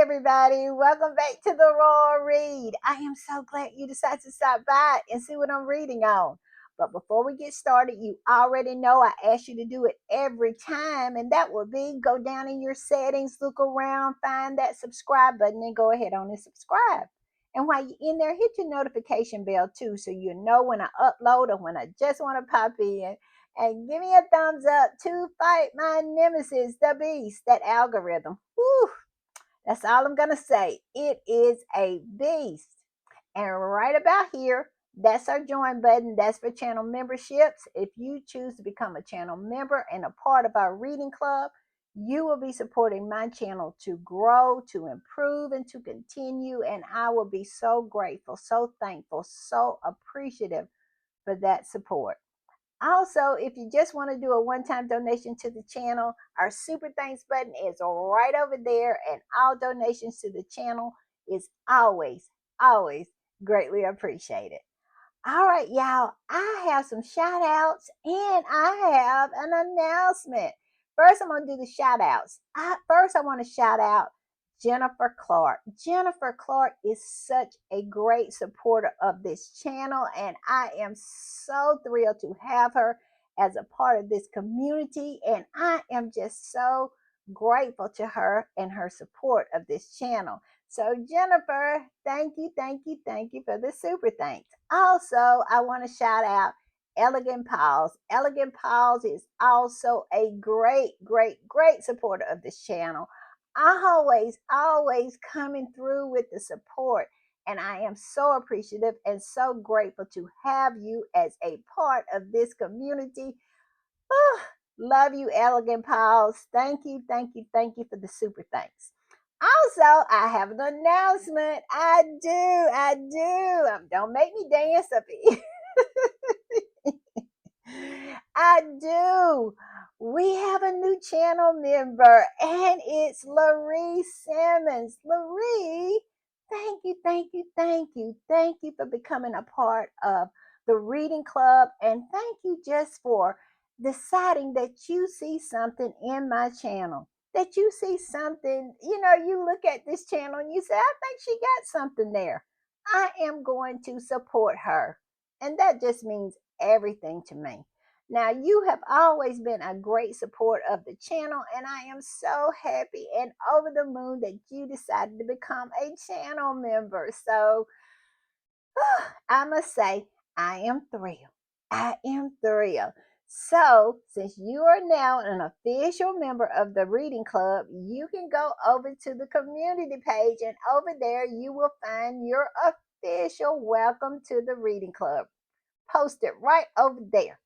everybody. Welcome back to the Royal Read. I am so glad you decided to stop by and see what I'm reading on. But before we get started, you already know I ask you to do it every time, and that will be go down in your settings, look around, find that subscribe button, and go ahead on and subscribe. And while you're in there, hit your notification bell too, so you know when I upload or when I just want to pop in. And give me a thumbs up to fight my nemesis, the beast, that algorithm. Whew, that's all I'm going to say. It is a beast. And right about here, that's our join button. That's for channel memberships. If you choose to become a channel member and a part of our reading club, you will be supporting my channel to grow, to improve, and to continue. And I will be so grateful, so thankful, so appreciative for that support. Also, if you just want to do a one-time donation to the channel, our super thanks button is right over there, and all donations to the channel is always greatly appreciated. All right, y'all, I have some shout outs and I have an announcement. First, I'm going to do the shout outs. First, I want to shout out Jennifer Clark. Jennifer Clark is such a great supporter of this channel, and I am so thrilled to have her as a part of this community. And I am just so grateful to her and her support of this channel. So, Jennifer, thank you for the super thanks. Also, I want to shout out Elegant Paws. Elegant Paws is also a great supporter of this channel. Always coming through with the support. And I am so appreciative and so grateful to have you as a part of this community. Oh, love you, Elegant Paws. Thank you for the super thanks. Also, I have an announcement. I do. Don't make me dance up here. I do. We have a new channel member, and it's Laree Simmons. Laree, thank you for becoming a part of the reading club, and thank you just for deciding that you see something in my channel. That you see something, you look at this channel and you say, I think she got something there. I am going to support her. And that just means everything to me. Now, you have always been a great support of the channel, and I am so happy and over the moon that you decided to become a channel member. So, I must say, I am thrilled. I am thrilled. So, since you are now an official member of the reading club, you can go over to the community page, and over there you will find your official welcome to the reading club. Post it right over there.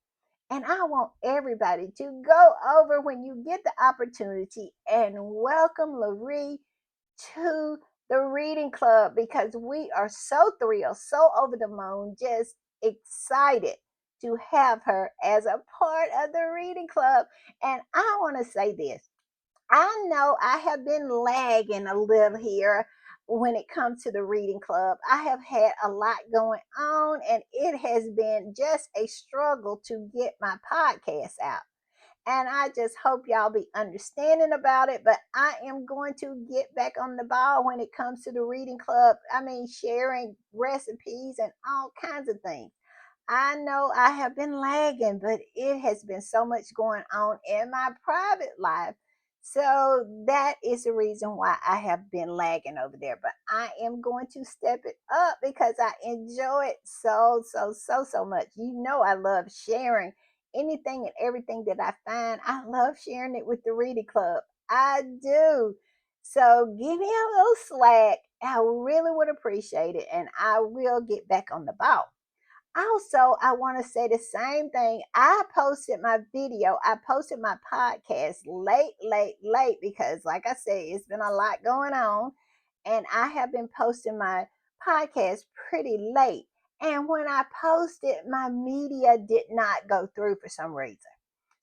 And I want everybody to go over when you get the opportunity and welcome Laree to the reading club, because we are so thrilled, so over the moon, just excited to have her as a part of the reading club. And I want to say this. I know I have been lagging a little here when it comes to the reading club. I have had a lot going on, and it has been just a struggle to get my podcast out. And I just hope y'all be understanding about it. But I am going to get back on the ball when it comes to the reading club. I mean, sharing recipes and all kinds of things. I know I have been lagging, but it has been so much going on in my private life. So that is the reason why I have been lagging over there. But I am going to step it up because I enjoy it so much. You know, I love sharing anything and everything that I find. I love sharing it with the reading club. I do. So give me a little slack. I really would appreciate it. And I will get back on the ball. Also, I want to say the same thing. I posted my video, I posted my podcast late because, like I said, it's been a lot going on. And I have been posting my podcast pretty late. And when I posted, my media did not go through for some reason.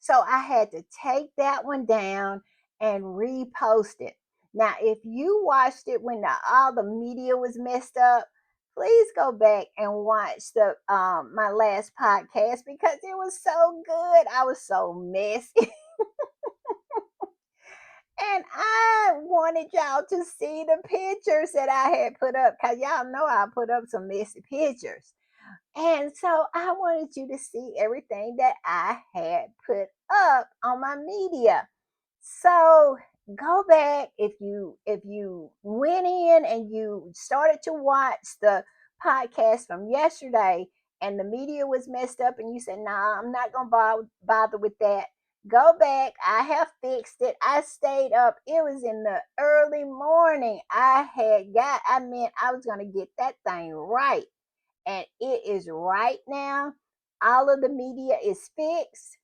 So I had to take that one down and repost it. Now, if you watched it when all the media was messed up, please go back and watch the my last podcast because it was so good. I was so messy. And I wanted y'all to see the pictures that I had put up because y'all know I put up some messy pictures. And so I wanted you to see everything that I had put up on my media. So go back if you went in and you started to watch the podcast from yesterday and the media was messed up and you said, "Nah, I'm not gonna bother with that." Go back. I have fixed it. I stayed up. It was in the early morning. I meant I was gonna get that thing right. And it is right now. All of the media is fixed.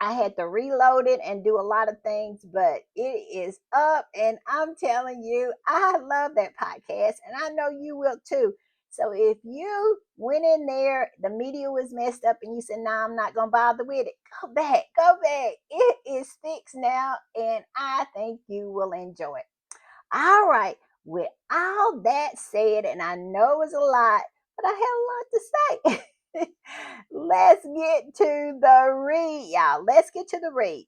I had to reload it and do a lot of things, but it is up. And I'm telling you, I love that podcast, and I know you will too. So if you went in there, the media was messed up, and you said, "No, I'm not going to bother with it," go back, go back. It is fixed now, and I think you will enjoy it. All right. With all that said, and I know it was a lot, but I had a lot to say. Let's get to the read, y'all. Let's get to the read.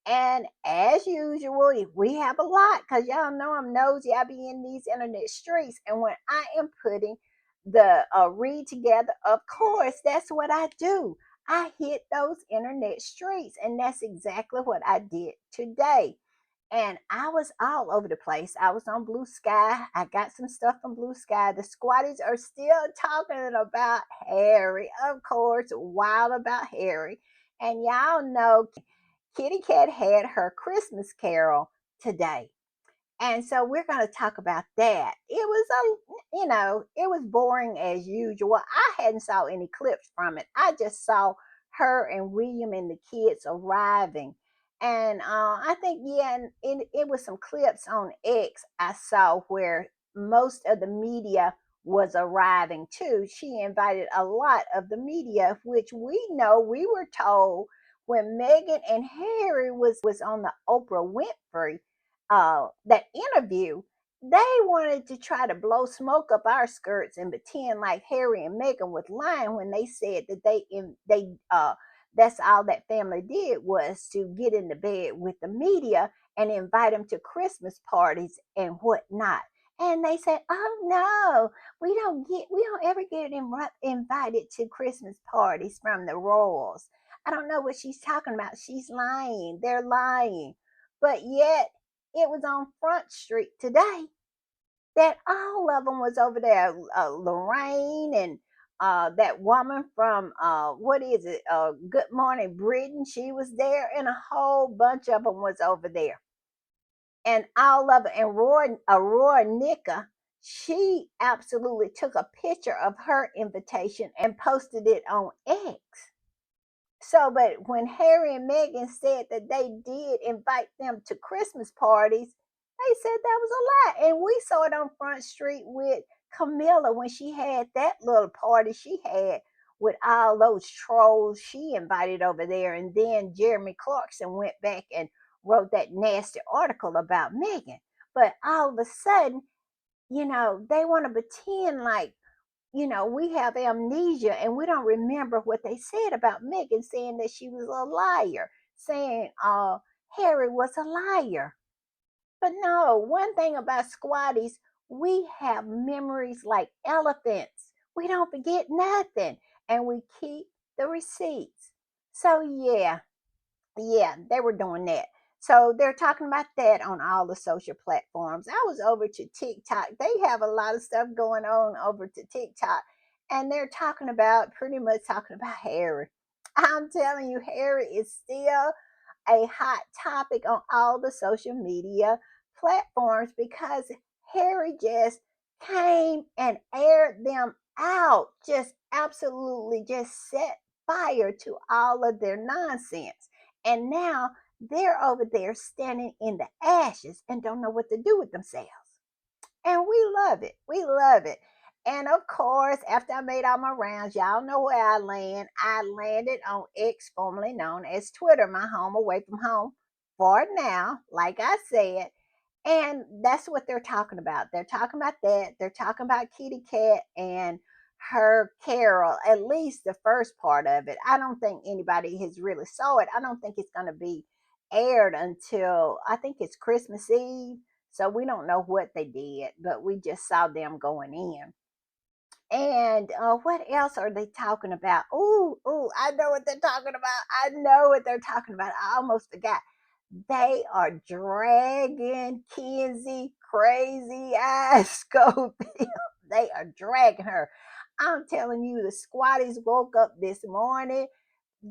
And as usual, if we have a lot, because y'all know I'm nosy, I be in these internet streets. And when I am putting the read together, of course, that's what I do. I hit those internet streets. And that's exactly what I did today. And I was all over the place. I was on Blue Sky. I got some stuff from Blue Sky. The squatties are still talking about Harry, of course, wild about Harry. And y'all know Kitty Cat had her Christmas carol today. And so we're going to talk about that. It was it was boring as usual. I hadn't saw any clips from it. I just saw her and William and the kids arriving. And I think, yeah, and it was some clips on X I saw where most of the media was arriving too. She invited a lot of the media, which we know we were told when Meghan and Harry was on the Oprah Winfrey that interview, they wanted to try to blow smoke up our skirts and pretend like Harry and Meghan was lying when they said that that's all that family did was to get into bed with the media and invite them to Christmas parties and whatnot. And they said, "Oh no, we don't ever get invited to Christmas parties from the royals." I don't know what she's talking about. She's lying. They're lying. But yet it was on Front Street today that all of them was over there. Lorraine and that woman from what is it? Good Morning Britain. She was there, and a whole bunch of them was over there, and all of it. And Aurora Nika, she absolutely took a picture of her invitation and posted it on X. So, but when Harry and Meghan said that they did invite them to Christmas parties, they said that was a lie. And we saw it on Front Street with Camilla when she had that little party she had with all those trolls she invited over there. And then Jeremy Clarkson went back and wrote that nasty article about Meghan. But all of a sudden, they want to pretend like we have amnesia and we don't remember what they said about Megan, saying that she was a liar, saying Harry was a liar. But no, one thing about squatties, we have memories like elephants. We don't forget nothing and we keep the receipts. So, yeah, they were doing that. So they're talking about that on all the social platforms. I was over to TikTok. They have a lot of stuff going on over to TikTok. And they're talking about pretty much talking about Harry. I'm telling you, Harry is still a hot topic on all the social media platforms because Harry just came and aired them out, just absolutely just set fire to all of their nonsense. And now they're over there standing in the ashes and don't know what to do with themselves. And we love it. We love it. And of course, after I made all my rounds, y'all know where I land. I landed on X, formerly known as Twitter, my home away from home for now, like I said. And that's what they're talking about. They're talking about that. They're talking about Kitty Cat and her Carol, at least the first part of it. I don't think anybody has really saw it. I don't think it's going to be aired until I think it's Christmas Eve. So we don't know what they did, but we just saw them going in. And what else are they talking about? Ooh, I know what they're talking about. I know what they're talking about. I almost forgot. They are dragging Kenzie crazy ass Schofield. They are dragging her. I'm telling you, the squatties woke up this morning,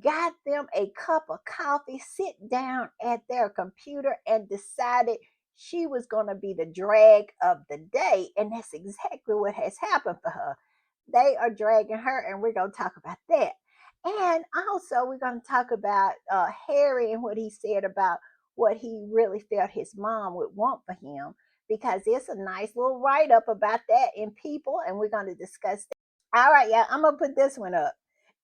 got them a cup of coffee, sit down at their computer, and decided she was going to be the drag of the day. And that's exactly what has happened for her. They are dragging her, and we're going to talk about that. And also, we're going to talk about Harry and what he said about what he really felt his mom would want for him, because it's a nice little write up about that in People, and we're going to discuss that. All right, yeah, I'm gonna put this one up.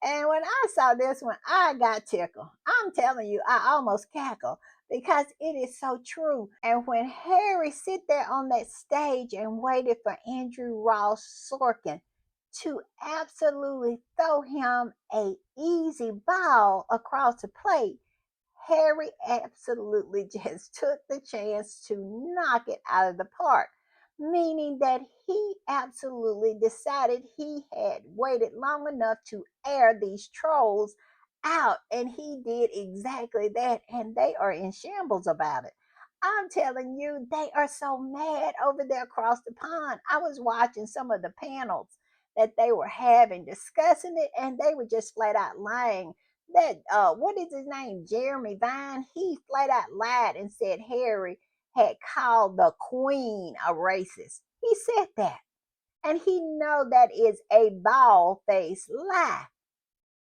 And when I saw this one, I got tickled. I'm telling you, I almost cackled because it is so true. And when Harry sit there on that stage and waited for Andrew Ross Sorkin to absolutely throw him a easy ball across the plate, Harry absolutely just took the chance to knock it out of the park, meaning that he absolutely decided he had waited long enough to air these trolls out, and he did exactly that, and they are in shambles about it. I'm telling you, they are so mad over there across the pond. I was watching some of the panels that they were having discussing it, and they were just flat out lying that what is his name, Jeremy Vine, he flat out lied and said Harry had called the queen a racist. He said that, and he know that is a bald faced lie,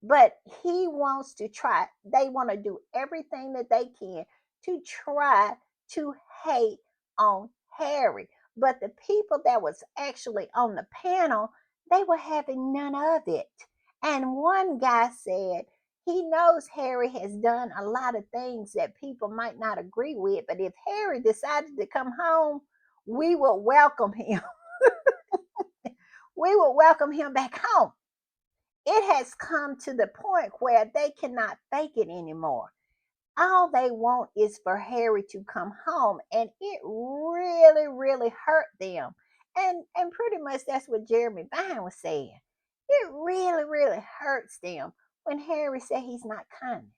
but he wants to try, they want to do everything that they can to try to hate on Harry. But the people that was actually on the panel, they were having none of it. And one guy said he knows Harry has done a lot of things that people might not agree with, but if Harry decided to come home, we will welcome him. We will welcome him back home. It has come to the point where they cannot fake it anymore. All they want is for Harry to come home, and it really hurt them. And pretty much that's what Jeremy Vine was saying. It really hurts them when Harry said he's not coming.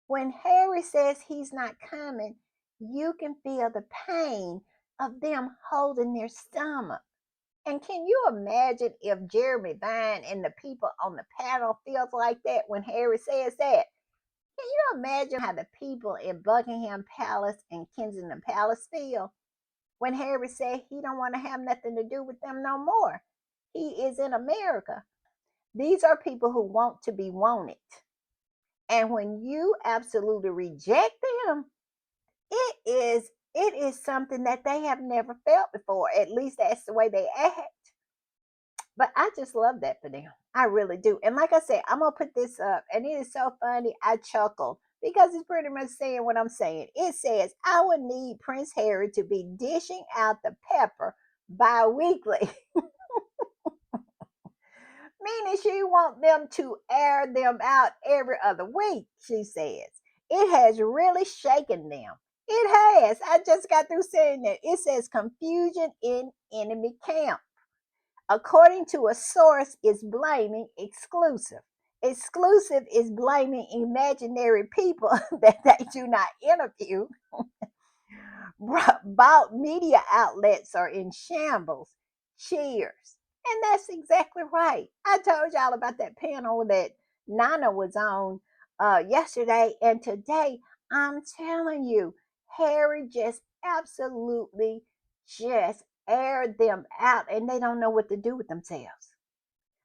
When Harry says he's not coming, you can feel the pain of them holding their stomach. And can you imagine if Jeremy Vine and the people on the panel feels like that when Harry says that? Can you imagine how the people in Buckingham Palace and Kensington Palace feel when Harry said he don't want to have nothing to do with them no more? He is in America. These are people who want to be wanted. And when you absolutely reject them, it is something that they have never felt before. At least that's the way they act. But I just love that for them. I really do. And like I said, I'm gonna put this up, and it is so funny. I chuckle because it's pretty much saying what I'm saying. It says, I would need Prince Harry to be dishing out the pepper bi-weekly. Meaning she want them to air them out every other week, she says. It has really shaken them. It has. I just got through saying that. It says confusion in enemy camp. According to a source, is blaming exclusive. Exclusive is blaming imaginary people that they do not interview. Bought media outlets are in shambles. Cheers. And that's exactly right. I told y'all about that panel that Nana was on yesterday, and today I'm telling you, Harry just absolutely just aired them out, and they don't know what to do with themselves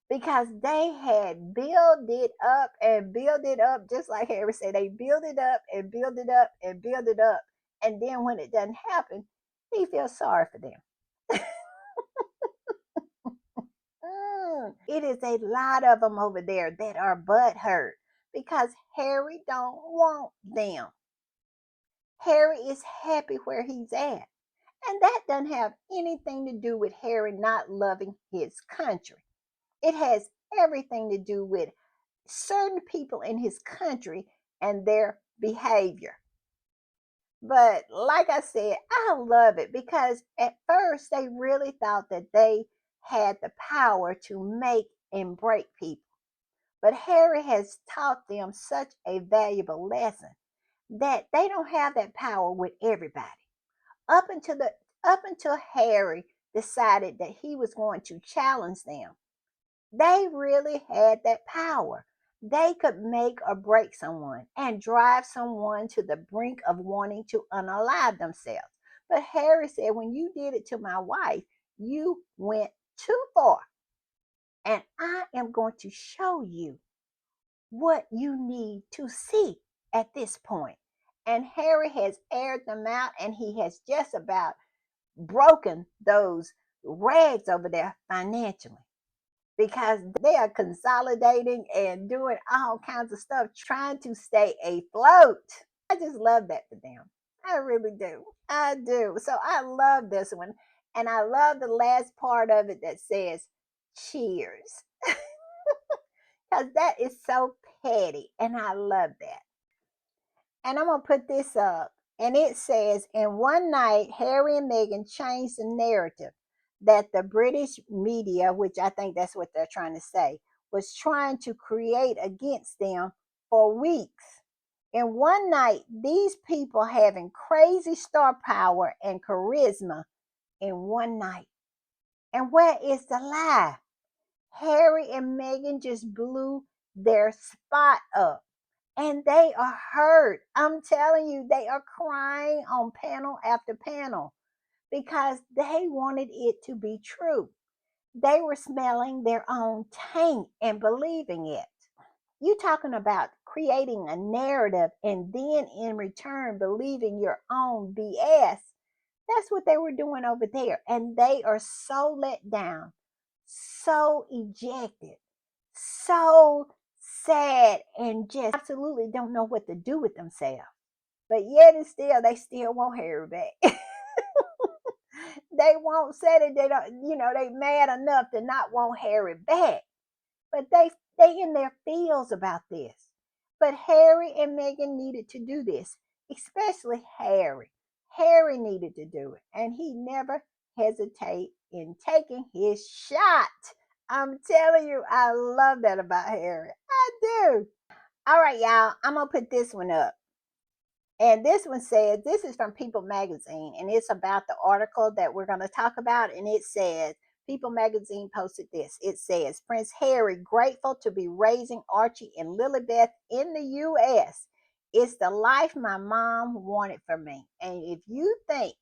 because they had built it up and built it up, just like Harry said. They build it up and build it up and build it up, and then when it doesn't happen, he feels sorry for them. It is a lot of them over there that are butthurt because Harry don't want them. Harry is happy where he's at. And that doesn't have anything to do with Harry not loving his country. It has everything to do with certain people in his country and their behavior. But like I said, I love it because at first they really thought that they had the power to make and break people. But Harry has taught them such a valuable lesson that they don't have that power with everybody. Up until the up until Harry decided that he was going to challenge them, they really had that power. They could make or break someone and drive someone to the brink of wanting to unalive themselves. But Harry said, when you did it to my wife, you went too far. And I am going to show you what you need to see at this point. And Harry has aired them out and he has just about broken those rags over there financially because they are consolidating and doing all kinds of stuff trying to stay afloat. I just love that for them. I really do. I do. So I love this one. And I love the last part of it that says cheers because that is so petty. And I love that. And I'm going to put this up. And it says, in one night, Harry and Meghan changed the narrative that the British media, which I think that's what they're trying to say, was trying to create against them for weeks. In one night, these people having crazy star power and charisma in one night. And where is the lie? Harry and Meghan just blew their spot up and they are hurt. I'm telling you, they are crying on panel after panel because they wanted it to be true. They were smelling their own taint and believing it. You talking about creating a narrative and then in return believing your own BS. That's what they were doing over there. And they are so let down, so ejected, so sad, and just absolutely don't know what to do with themselves. But yet and still, they still want Harry back. They won't say that they don't, they mad enough to not want Harry back. But they in their feels about this. But Harry and Meghan needed to do this, especially Harry. Harry needed to do it, and he never hesitate in taking his shot. I'm telling you, I love that about Harry. I do. All right, y'all. I'm gonna put this one up. And this one says, this is from People Magazine, and it's about the article that we're going to talk about. And it says, People Magazine posted this. It says, Prince Harry grateful to be raising Archie and Lilibeth in the U.S. It's the life my mom wanted for me. And if you think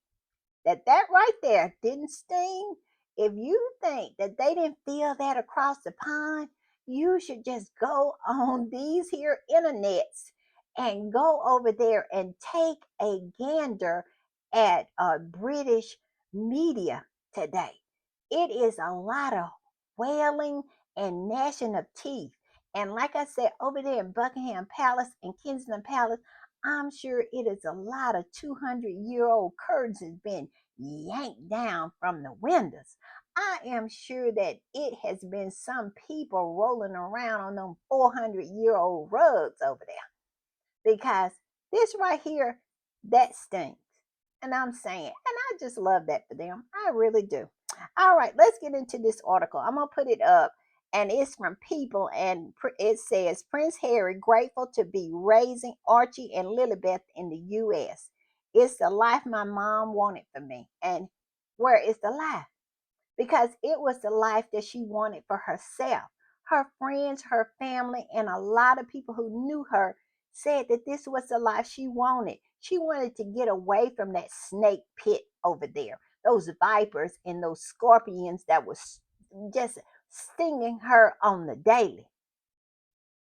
that right there didn't sting, if you think that they didn't feel that across the pond, you should just go on these here internets and go over there and take a gander at British media today. It is a lot of wailing and gnashing of teeth. And like I said, over there in Buckingham Palace and Kensington Palace, I'm sure it is a lot of 200-year-old curtains has been yanked down from the windows. I am sure that it has been some people rolling around on them 400-year-old rugs over there because this right here, that stinks. And I'm saying, and I just love that for them. I really do. All right, let's get into this article. I'm going to put it up, and it's from People, and it says Prince Harry grateful to be raising Archie and Lilibeth in the U.S. It's the life my mom wanted for me. And where is the lie? Because it was the life that she wanted for herself. Her friends, her family, and a lot of people who knew her said that this was the life she wanted. She wanted to get away from that snake pit over there, those vipers and those scorpions that was just stinging her on the daily.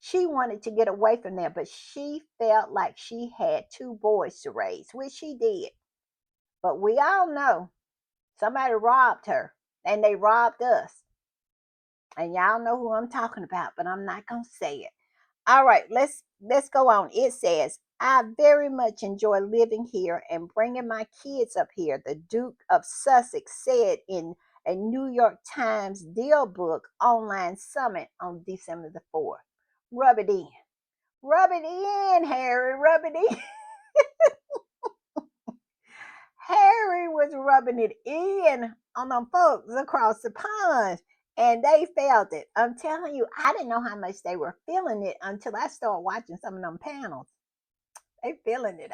She wanted to get away from there, but she felt like she had two boys to raise, which she did. But we all know somebody robbed her and they robbed us. And y'all know who I'm talking about, but I'm not going to say it. All right, let's go on. It says, I very much enjoy living here and bringing my kids up here, the Duke of Sussex said in a New York Times Deal Book online summit on December the 4th. Rub it in. Rub it in, Harry. Rub it in. was rubbing it in on them folks across the pond, and they felt it. I'm telling you, I didn't know how much they were feeling it until I started watching some of them panels. They feeling it,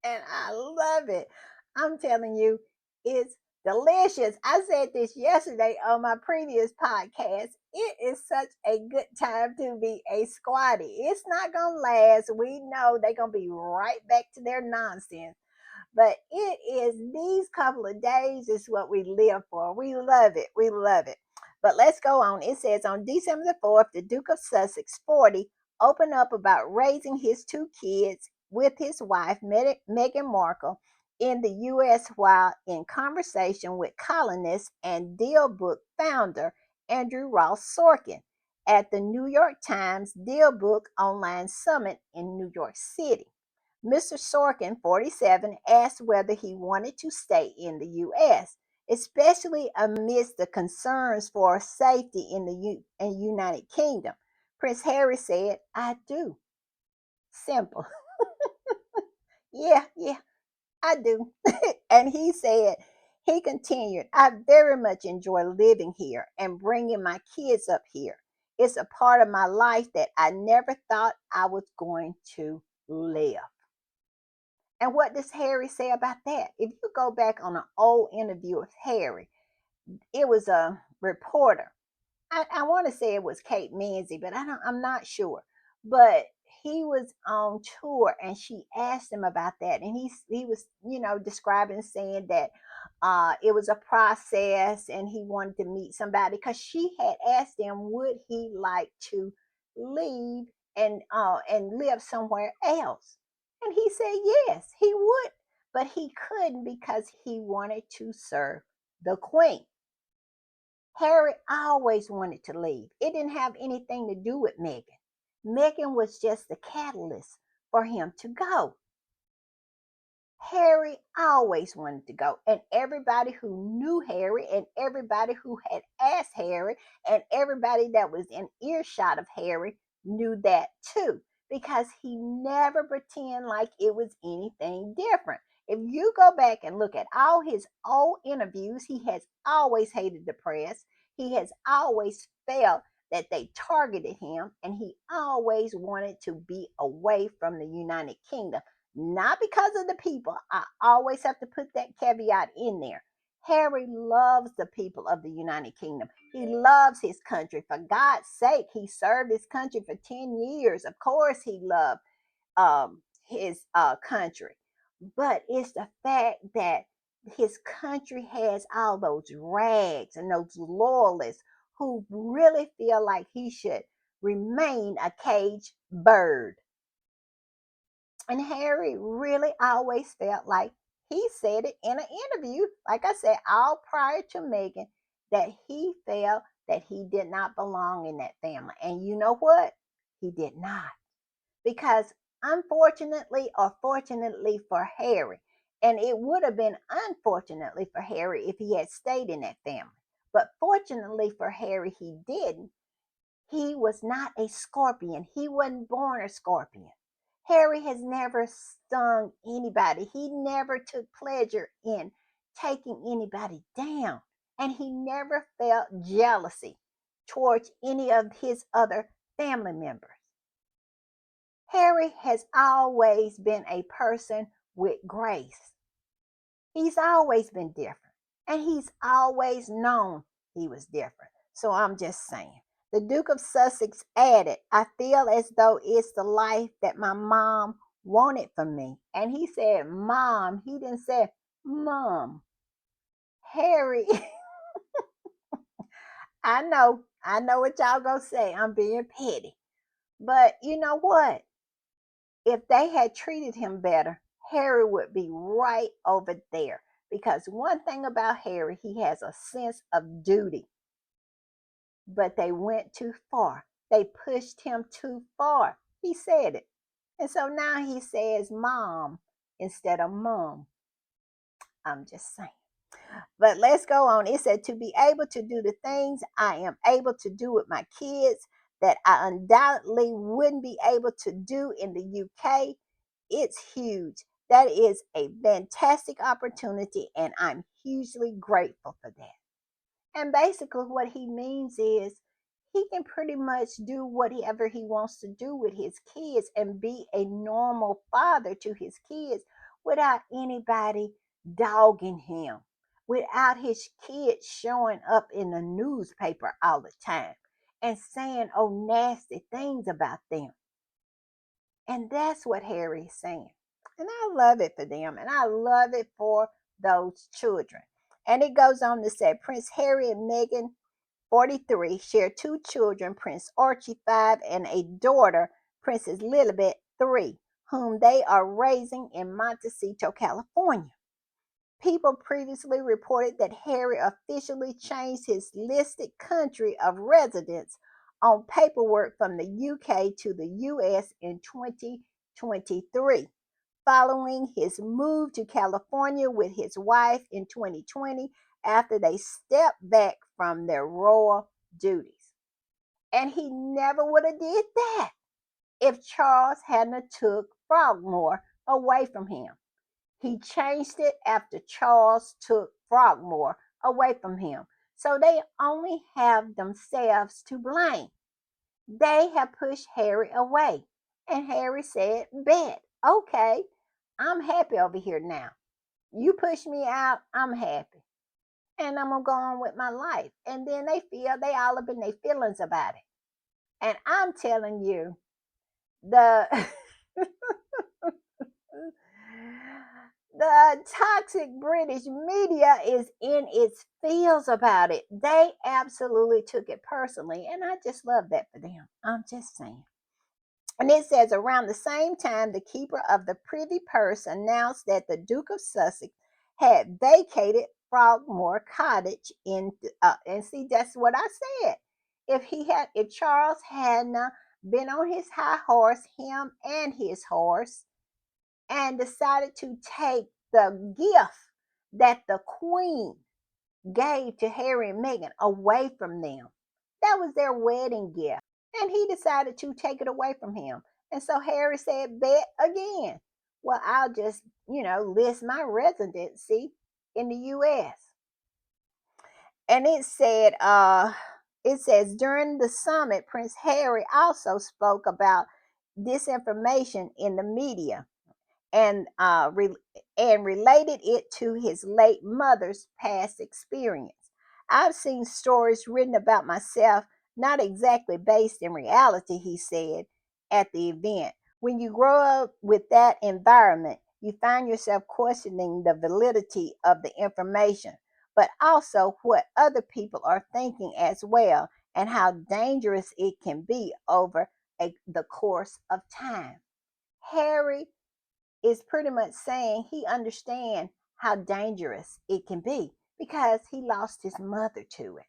and I love it. I'm telling you, it's delicious. I said this yesterday on my previous podcast. It is such a good time to be a squatty. It's not gonna last. We know they're gonna be right back to their nonsense, but it is these couple of days is what we live for. We love it. We love it. But let's go on. It says on December the 4th, the Duke of Sussex, 40, opened up about raising his two kids with his wife, Meghan Markle, in the U.S. while in conversation with columnist and Deal Book founder Andrew Ross Sorkin at the New York Times Deal Book Online Summit in New York City. Mr. Sorkin, 47, asked whether he wanted to stay in the U.S., especially amidst the concerns for safety in the United Kingdom. Prince Harry said, I do. Simple. Yeah, I do. And he continued, I very much enjoy living here and bringing my kids up here. It's a part of my life that I never thought I was going to live. And what does Harry say about that? If you go back on an old interview with Harry, it was a reporter. I want to say it was Kate Manzi, but I'm not sure. But he was on tour and she asked him about that. And he was, describing, saying that it was a process and he wanted to meet somebody because she had asked him, would he like to leave and live somewhere else? And he said yes, he would, but he couldn't because he wanted to serve the Queen. Harry always wanted to leave. It didn't have anything to do with Meghan. Meghan was just the catalyst for him to go. Harry always wanted to go. And everybody who knew Harry and everybody who had asked Harry and everybody that was in earshot of Harry knew that too. Because he never pretended like it was anything different. If you go back and look at all his old interviews, he has always hated the press. He has always felt that they targeted him and he always wanted to be away from the United Kingdom, not because of the people. I always have to put that caveat in there. Harry loves the people of the United Kingdom. He loves his country. For God's sake, he served his country for 10 years. Of course, he loved his country. But it's the fact that his country has all those rags and those loyalists who really feel like he should remain a caged bird. And Harry really always felt like he said it in an interview, like I said, all prior to Meghan, that he felt that he did not belong in that family. And you know what? He did not. Because unfortunately or fortunately for Harry, and it would have been unfortunately for Harry if he had stayed in that family. But fortunately for Harry, he didn't. He was not a scorpion. He wasn't born a scorpion. Harry has never stung anybody. He never took pleasure in taking anybody down. And he never felt jealousy towards any of his other family members. Harry has always been a person with grace. He's always been different. And he's always known he was different. So I'm just saying. The Duke of Sussex added, I feel as though it's the life that my mom wanted for me. And he said, Mom. He didn't say, Mom. Harry, I know what y'all gonna say. I'm being petty. But you know what? If they had treated him better, Harry would be right over there. Because one thing about Harry, he has a sense of duty. But they went too far. They pushed him too far. He said it. And so now he says mom instead of mom. I'm just saying. But let's go on. It said to be able to do the things I am able to do with my kids that I undoubtedly wouldn't be able to do in the UK, it's huge. That is a fantastic opportunity, and I'm hugely grateful for that. And basically, what he means is he can pretty much do whatever he wants to do with his kids and be a normal father to his kids without anybody dogging him, without his kids showing up in the newspaper all the time and saying, oh, nasty things about them. And that's what Harry is saying. And I love it for them. And I love it for those children. And it goes on to say Prince Harry and Meghan, 43, share two children, Prince Archie, 5, and a daughter, Princess Lilibet, 3, whom they are raising in Montecito, California. People previously reported that Harry officially changed his listed country of residence on paperwork from the UK to the US in 2023, following his move to California with his wife in 2020 after they stepped back from their royal duties. And he never would have did that if Charles hadn't took Frogmore away from him. He changed it after Charles took Frogmore away from him. So they only have themselves to blame. They have pushed Harry away. And Harry said, bet, okay, I'm happy over here now. You push me out, I'm happy. And I'm going to go on with my life. And then they all up in their feelings about it. And I'm telling you, the the toxic British media is in its feels about it. They absolutely took it personally. And I just love that for them. I'm just saying. And it says around the same time, the keeper of the Privy Purse announced that the Duke of Sussex had vacated Frogmore Cottage and see, that's what I said. If Charles hadn't been on his high horse, him and his horse, and decided to take the gift that the Queen gave to Harry and Meghan away from them. That was their wedding gift. And he decided to take it away from him. And so Harry said, bet again. Well, I'll just, list my residency in the US. And it says during the summit, Prince Harry also spoke about disinformation in the media and and related it to his late mother's past experience. I've seen stories written about myself, not exactly based in reality, he said at the event. When you grow up with that environment, you find yourself questioning the validity of the information, but also what other people are thinking as well, and how dangerous it can be over the course of time. Harry is pretty much saying he understands how dangerous it can be because he lost his mother to it.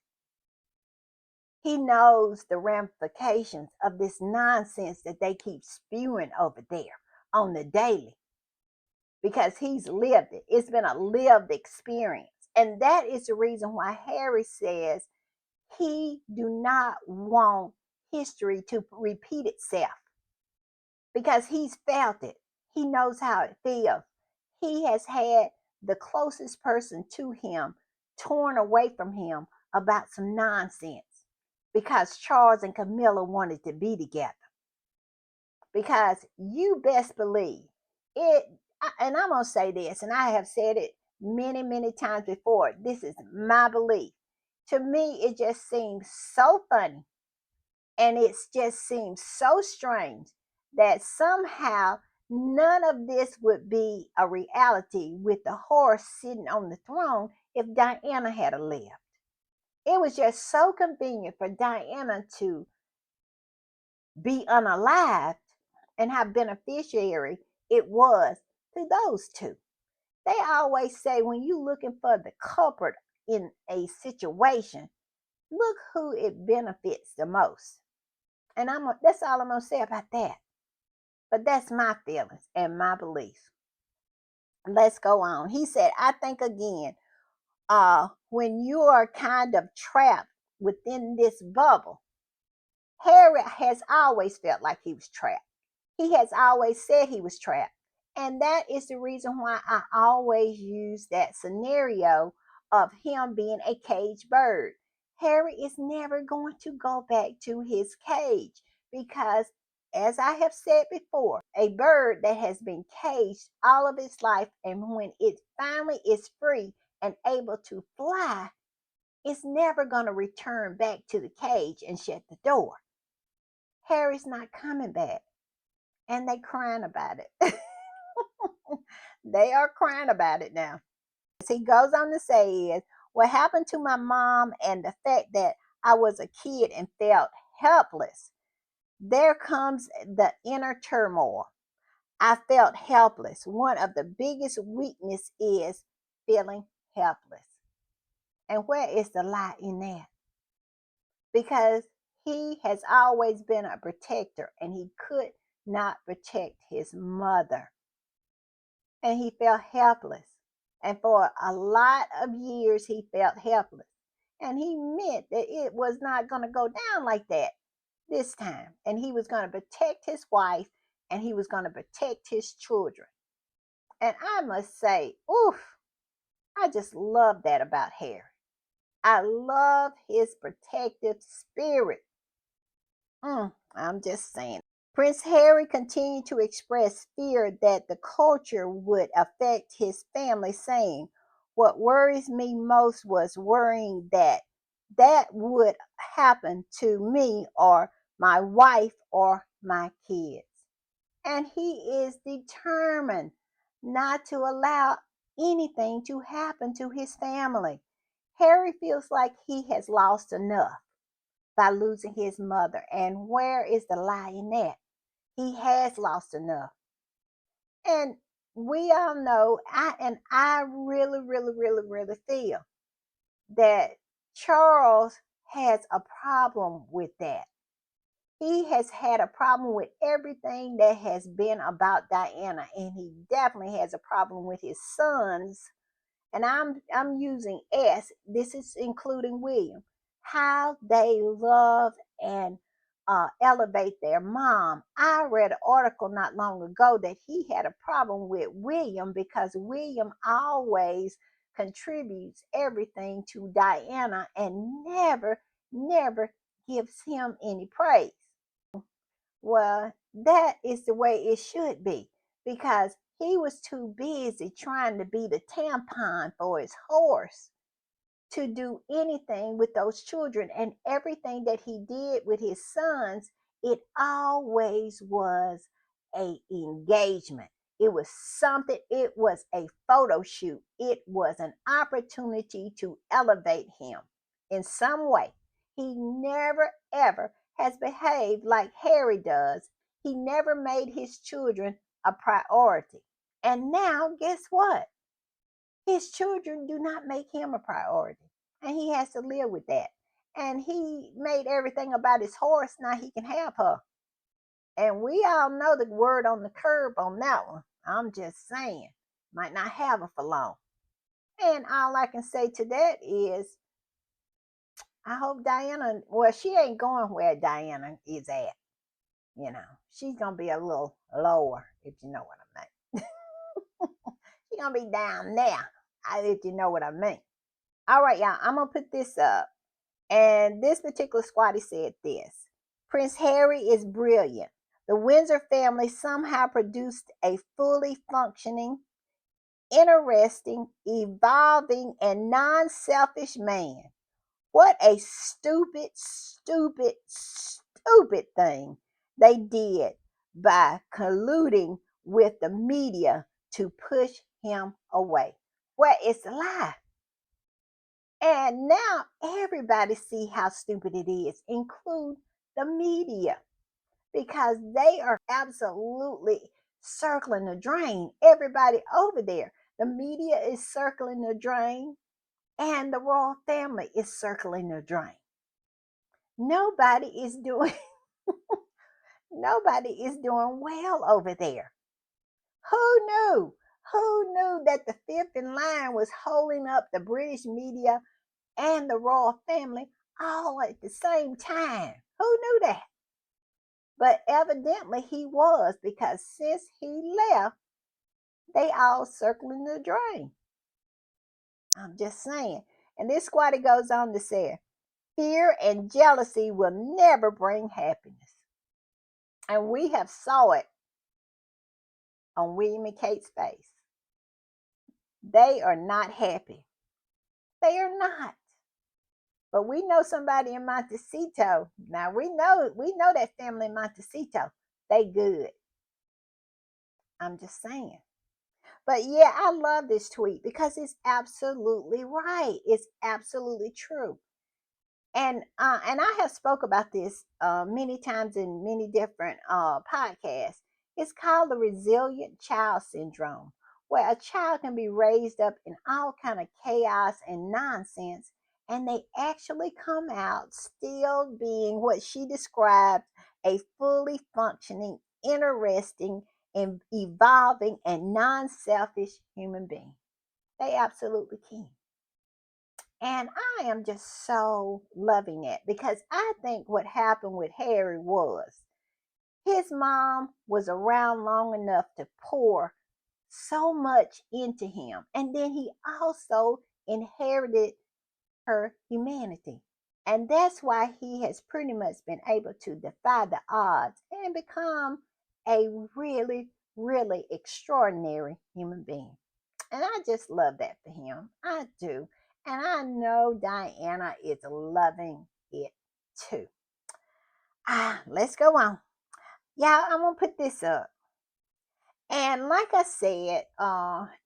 He knows the ramifications of this nonsense that they keep spewing over there on the daily because he's lived it. It's been a lived experience. And that is the reason why Harry says he do not want history to repeat itself because he's felt it. He knows how it feels. He has had the closest person to him torn away from him about some nonsense because Charles and Camilla wanted to be together. Because you best believe it, and I'm going to say this, and I have said it many, many times before. This is my belief. To me, it just seems so funny and it just seems so strange that somehow none of this would be a reality with the horse sitting on the throne if Diana had lived. It was just so convenient for Diana to be unalived and how beneficiary it was to those two. They always say when you're looking for the culprit in a situation, look who it benefits the most. And that's all I'm going to say about that. But that's my feelings and my beliefs. Let's go on. He said, I think again, when you are kind of trapped within this bubble, Harry has always felt like he was trapped. He has always said he was trapped. And that is the reason why I always use that scenario of him being a caged bird. Harry is never going to go back to his cage because, as I have said before, a bird that has been caged all of its life, and when it finally is free and able to fly, it's never going to return back to the cage and shut the door. Harry's not coming back, and they crying about it. They are crying about it now. He goes on to say is what happened to my mom and the fact that I was a kid and felt helpless. There comes the inner turmoil. I felt helpless. One of the biggest weakness is feeling helpless. And where is the lie in that? Because he has always been a protector and he could not protect his mother. And he felt helpless. And for a lot of years, he felt helpless. And he meant that it was not going to go down like that this time. And he was going to protect his wife and he was going to protect his children. And I must say, oof, I just love that about Harry. I love his protective spirit. I'm just saying. Prince Harry continued to express fear that the culture would affect his family, saying, what worries me most was worrying that that would happen to me or my wife or my kids. And he is determined not to allow anything to happen to his family. Harry feels like he has lost enough by losing his mother. And where is the lie in that? He has lost enough. And we all know, I really, really, really, really feel that Charles has a problem with that. He has had a problem with everything that has been about Diana, and he definitely has a problem with his sons, and I'm using S. This is including William. How they love and elevate their mom. I read an article not long ago that he had a problem with William because William always contributes everything to Diana and never gives him any praise. Well, that is the way it should be because he was too busy trying to be the tampon for his horse to do anything with those children. And everything that he did with his sons, it always was a engagement. It was something, it was a photo shoot. It was an opportunity to elevate him in some way. He never ever has behaved like Harry does. He never made his children a priority. And now, guess what? His children do not make him a priority. And he has to live with that. And he made everything about his horse. Now he can have her. And we all know the word on the curb on that one. I'm just saying. Might not have her for long. And all I can say to that is, I hope Diana, well, she ain't going where Diana is at. She's going to be a little lower, if you know what I mean. She's going to be down there, if you know what I mean. All right, y'all, I'm going to put this up. And this particular squatty said this: Prince Harry is brilliant. The Windsor family somehow produced a fully functioning, interesting, evolving, and non selfish man. What a stupid, stupid, stupid thing they did by colluding with the media to push him away. Where is the lie? And now everybody see how stupid it is, include the media, because they are absolutely circling the drain. Everybody over there, the media is circling the drain, and the royal family is circling the drain. Nobody is doing nobody is doing well over there. Who knew? Who knew that the fifth in line was holding up the British media and the royal family all at the same time? Who knew that? But evidently he was, because since he left, They all circling the drain. I'm just saying. And this squatty goes on to say, fear and jealousy will never bring happiness. And we have saw it on William and Kate's face. They are not happy. They are not. But we know somebody in Montecito. Now we know that family in Montecito. They good. I'm just saying. But yeah, I love this tweet because it's absolutely right. It's absolutely true. And I have spoke about this many times in many different podcasts. It's called the resilient child syndrome, where a child can be raised up in all kind of chaos and nonsense, and they actually come out still being what she described a fully functioning, interesting, and evolving and non-selfish human being. They absolutely can. And I am just so loving it because I think what happened with Harry was his mom was around long enough to pour so much into him. And then he also inherited her humanity. And that's why he has pretty much been able to defy the odds and become a really, really extraordinary human being. And I just love that for him. I do. And I know Diana is loving it too. Let's go on. Yeah, I'm gonna put this up. And like I said,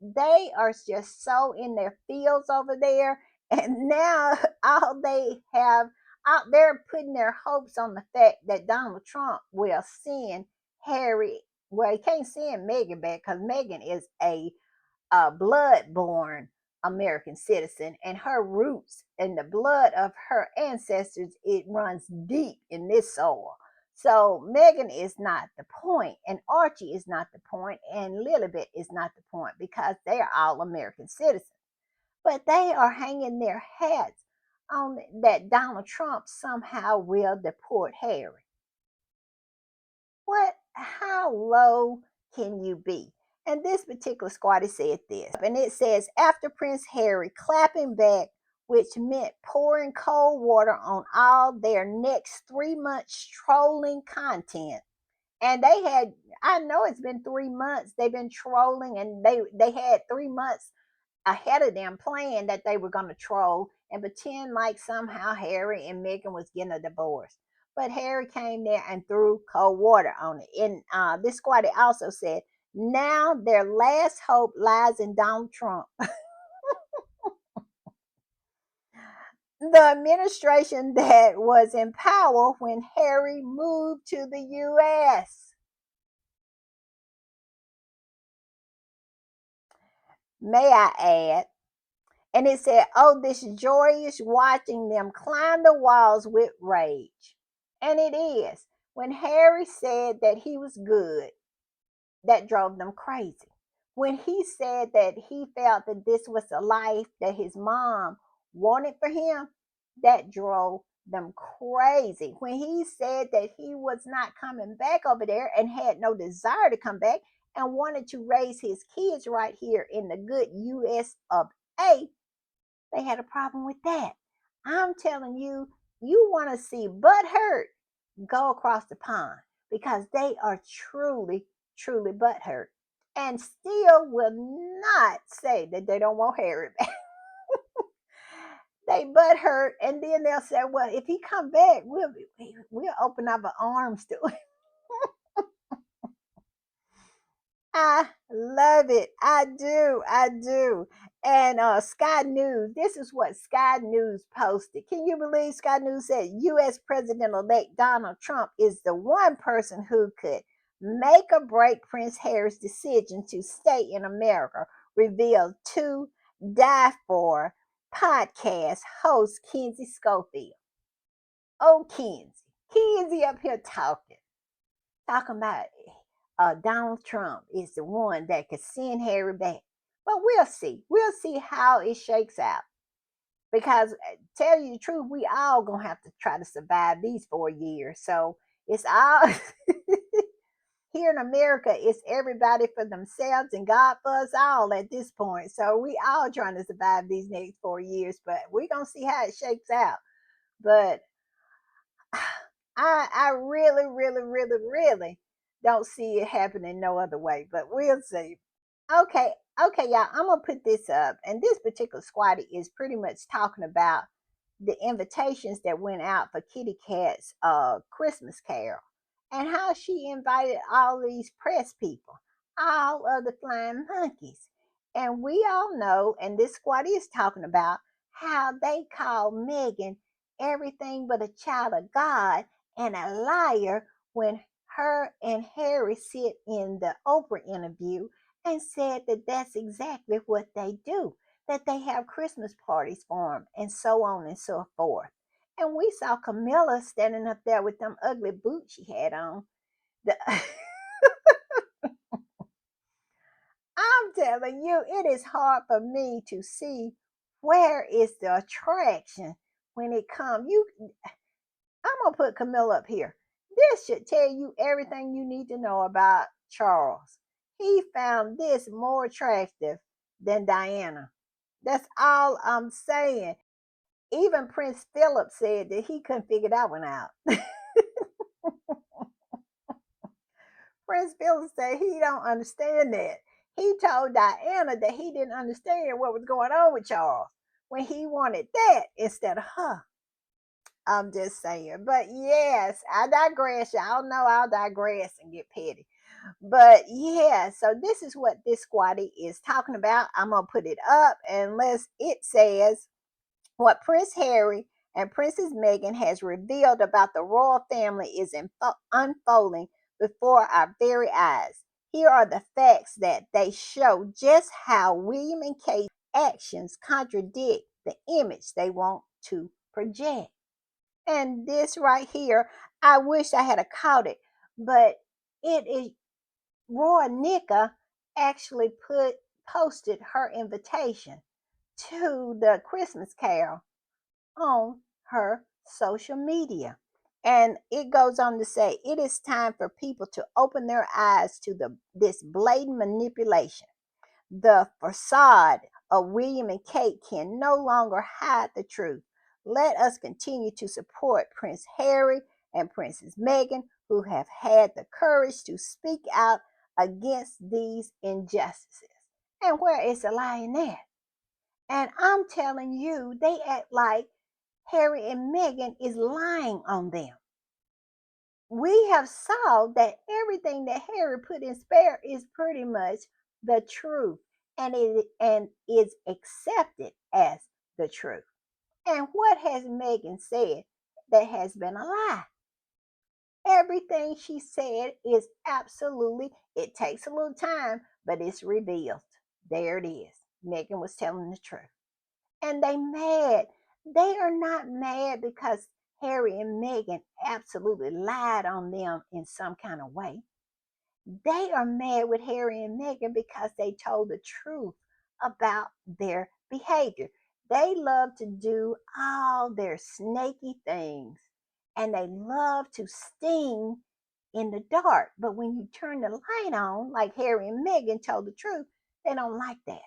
they are just so in their fields over there. And now all they have out they're putting their hopes on the fact that Donald Trump will send Harry. Well, he can't send Meghan back because Meghan is a blood-born American citizen, and her roots and the blood of her ancestors it runs deep in this soil. So Megan is not the point, and Archie is not the point, and Lilibet is not the point because they are all American citizens. But they are hanging their hats on that Donald Trump somehow will deport Harry. What? How low can you be? And this particular squatty said this, and it says, after Prince Harry clapping back, which meant pouring cold water on all their next 3 months trolling content. And they had, I know it's been 3 months they've been trolling, and they had 3 months ahead of them planned that they were going to troll and pretend like somehow Harry and Meghan was getting a divorce. But Harry came there and threw cold water on it. And this squatty also said, now their last hope lies in Donald Trump. The administration that was in power when Harry moved to the U.S. May I add, and it said, oh, this joyous watching them climb the walls with rage. And it is. When Harry said that he was good, that drove them crazy. When he said that he felt that this was the life that his mom wanted for him, that drove them crazy. When he said that he was not coming back over there and had no desire to come back and wanted to raise his kids right here in the good US of A, they had a problem with that. I'm telling you, you want to see butt hurt, go across the pond because they are truly, truly butt hurt and still will not say that they don't want Harry back. They butt hurt, and then they'll say, well, if he come back, we'll open up our arms to him. I love it. I do. I do. And Sky News, this is what Sky News posted. Can you believe Sky News said U.S. President-elect Donald Trump is the one person who could make or break Prince Harry's decision to stay in America, revealed to Die For podcast host Kenzie Schofield. Oh, Kenzie up here talking about Donald Trump is the one that could send Harry back. But we'll see. We'll see how it shakes out. Because tell you the truth, we all gonna have to try to survive these 4 years. So it's all here in America, it's everybody for themselves and God for us all at this point. So we all trying to survive these next 4 years, but we're gonna see how it shakes out. But I really, really, really, really don't see it happening no other way. But we'll see. Okay, okay, y'all. I'm gonna put this up, and this particular squatty is pretty much talking about the invitations that went out for Kitty Cat's Christmas Carol, and how she invited all these press people, all of the flying monkeys. And we all know, and this squad is talking about how they call Megan everything but a child of God and a liar when her and Harry sit in the Oprah interview and said that that's exactly what they do, that they have Christmas parties for them, and so on and so forth. And we saw Camilla standing up there with them ugly boots she had on. The, I'm telling you, it is hard for me to see where is the attraction when it comes. I'm gonna put Camilla up here. This should tell you everything you need to know about Charles. He found this more attractive than Diana. That's all I'm saying. Even Prince Philip said that he couldn't figure that one out. Prince Philip said he don't understand that. He told Diana that he didn't understand what was going on with Charles when he wanted that instead of her. I'm just saying. But yes, I digress. Y'all know I'll digress and get petty. But yeah, so this is what this squatty is talking about. I'm going to put it up unless it says what Prince Harry and Princess Meghan has revealed about the royal family is unfolding before our very eyes. Here are the facts that they show just how William and Kate's actions contradict the image they want to project. And this right here, I wish I had caught it, but it is Roy Nika actually posted her invitation to the Christmas Carol on her social media. And it goes on to say, it is time for people to open their eyes to this blatant manipulation. The facade of William and Kate can no longer hide the truth. Let us continue to support Prince Harry and Princess Meghan, who have had the courage to speak out against these injustices. And where is the lie in that? And I'm telling you, they act like Harry and Meghan is lying on them. We have saw that everything that Harry put in spare is pretty much the truth, and is accepted as the truth. And what has Meghan said that has been a lie? Everything she said is absolutely, it takes a little time, but it's revealed. There it is. Meghan was telling the truth. And they mad. They are not mad because Harry and Meghan absolutely lied on them in some kind of way. They are mad with Harry and Meghan because they told the truth about their behavior. They love to do all their snaky things, and they love to sting in the dark. But when you turn the light on, like Harry and Meghan told the truth, they don't like that.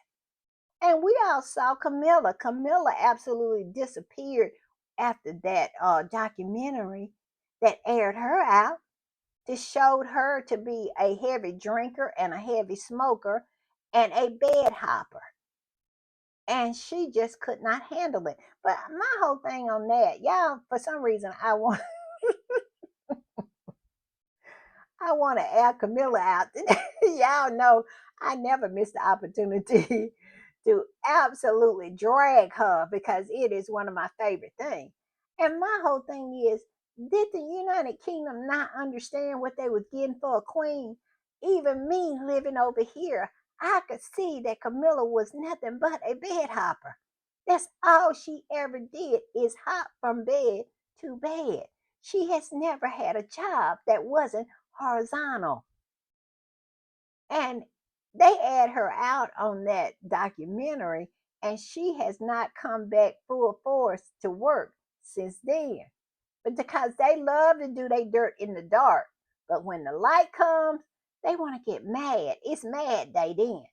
And we all saw Camilla. Camilla absolutely disappeared after that documentary that aired her out. That showed her to be a heavy drinker and a heavy smoker and a bed hopper. And she just could not handle it. But my whole thing on that, y'all, for some reason, I want to air Camilla out. Y'all know I never miss the opportunity to absolutely drag her because it is one of my favorite things. And my whole thing is, did the United Kingdom not understand what they was getting for a queen? Even me living over here, I could see that Camilla was nothing but a bed hopper. That's all she ever did is hop from bed to bed. She has never had a job that wasn't horizontal. And they had her out on that documentary, and she has not come back full force to work since then. But because they love to do their dirt in the dark. But when the light comes, they want to get mad. It's mad day then.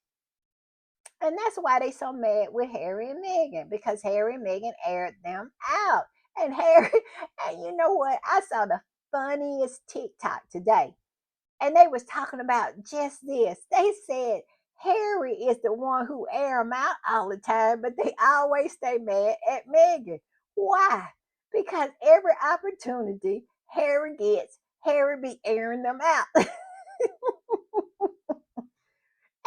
And that's why they so mad with Harry and Meghan, because Harry and Meghan aired them out. And Harry, and you know what? I saw the funniest TikTok today. And they was talking about just this. They said Harry is the one who air them out all the time, but they always stay mad at Meghan. Why? Because every opportunity Harry gets, Harry be airing them out.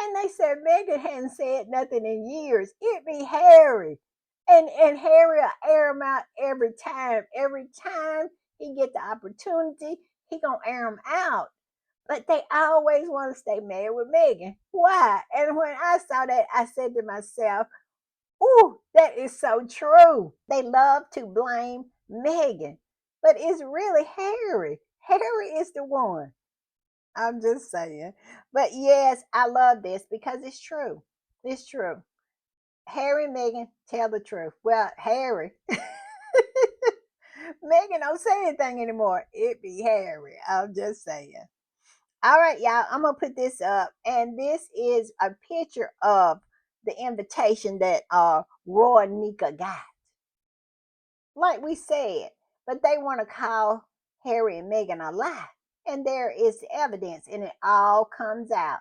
And they said Megan hadn't said nothing in years. It be Harry. And Harry will air him out every time. Every time he get the opportunity, he gonna air him out. But they always want to stay mad with Megan. Why? And when I saw that, I said to myself, ooh, that is so true. They love to blame Megan. But it's really Harry. Harry is the one. I'm just saying. But yes, I love this because it's true. It's true. Harry and Meghan tell the truth. Well, Harry, Meghan don't say anything anymore. It be Harry. I'm just saying. All right, y'all. I'm gonna put this up, and this is a picture of the invitation that Roy and Nika got. Like we said, but they want to call Harry and Meghan a lie, and there is evidence, and it all comes out.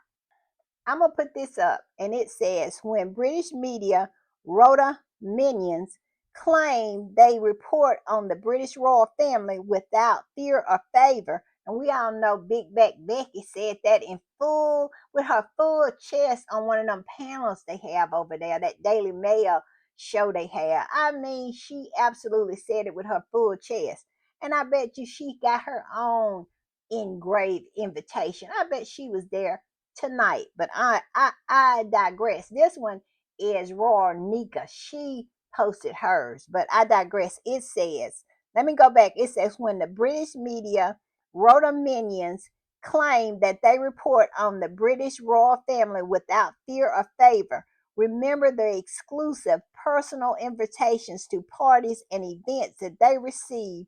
I'm gonna put this up, and it says when British media rota minions claim they report on the British royal family without fear or favor, and we all know Big Back Becky said that in full with her full chest on one of them panels they have over there, that Daily Mail show they have. I mean, she absolutely said it with her full chest, and I bet you she got her own engraved invitation. I bet she was there tonight. But I digress. This one is Raw Nika. She posted hers, but I digress. It says, let me go back. It says when the British media Rota minions claim that they report on the British royal family without fear or favor. Remember the exclusive personal invitations to parties and events that they receive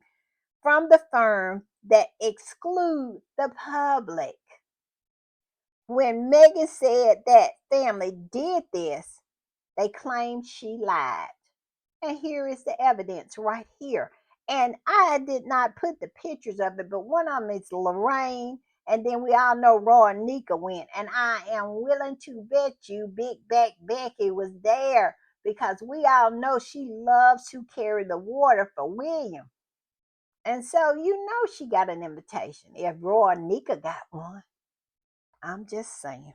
from the firm that exclude the public. When Megan said that family did this, they claimed she lied. And here is the evidence right here. And I did not put the pictures of it, but one of them is Lorraine. And then we all know Roy and Nika went. And I am willing to bet you Big Back Becky was there because we all know she loves to carry the water for William. And so you know she got an invitation if Roy and Nika got one. I'm just saying.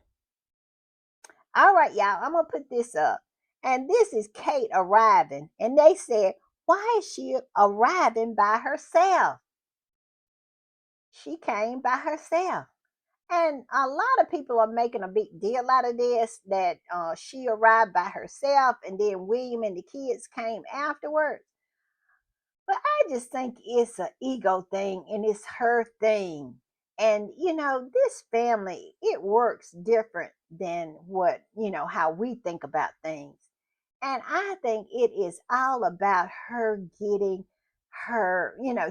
All right, y'all, I'm going to put this up. And this is Kate arriving. And they said, why is she arriving by herself? She came by herself. And a lot of people are making a big deal out of this that she arrived by herself and then William and the kids came afterwards. But I just think it's an ego thing and it's her thing. And this family, it works different than what, how we think about things. And I think it is all about her getting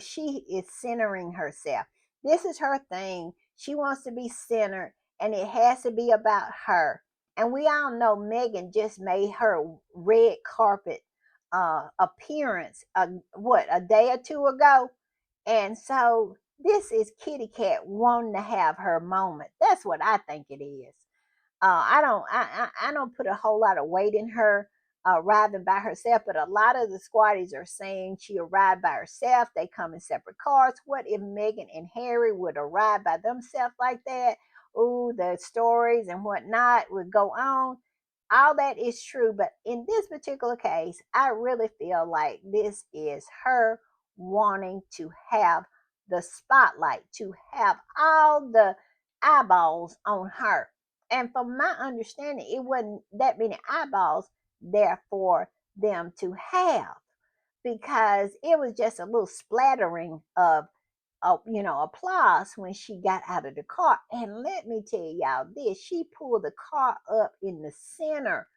she is centering herself. This is her thing. She wants to be centered and it has to be about her. And we all know Megan just made her red carpet appearance a day or two ago. And so this is Kitty Cat wanting to have her moment. That's what I think it is. I don't put a whole lot of weight in her arriving by herself, but a lot of the squatties are saying she arrived by herself. They come in separate cars. What if Meghan and Harry would arrive by themselves like that? Ooh, the stories and whatnot would go on. All that is true, but in this particular case, I really feel like this is her wanting to have the spotlight, to have all the eyeballs on her. And from my understanding, it wasn't that many eyeballs there for them to have because it was just a little splattering of applause when she got out of the car. And let me tell y'all this, she pulled the car up in the center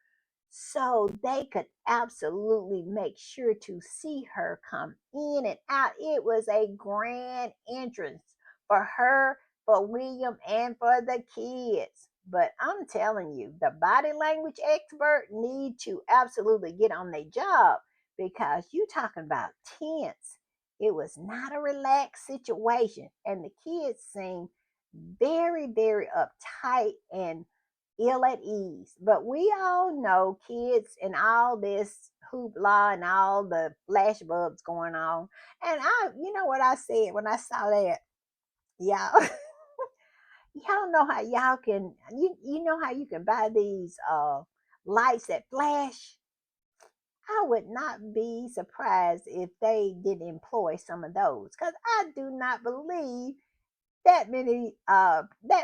so they could absolutely make sure to see her come in and out. It was a grand entrance for her, for William and for the kids. But I'm telling you, the body language expert need to absolutely get on their job because you talking about tense. It was not a relaxed situation, and the kids seemed very, very uptight and ill at ease. But we all know kids and all this hoopla and all the flashbulbs going on. And you know what I said when I saw that, y'all. Y'all know how y'all can you know how you can buy these lights that flash. I would not be surprised if they did employ some of those because I do not believe that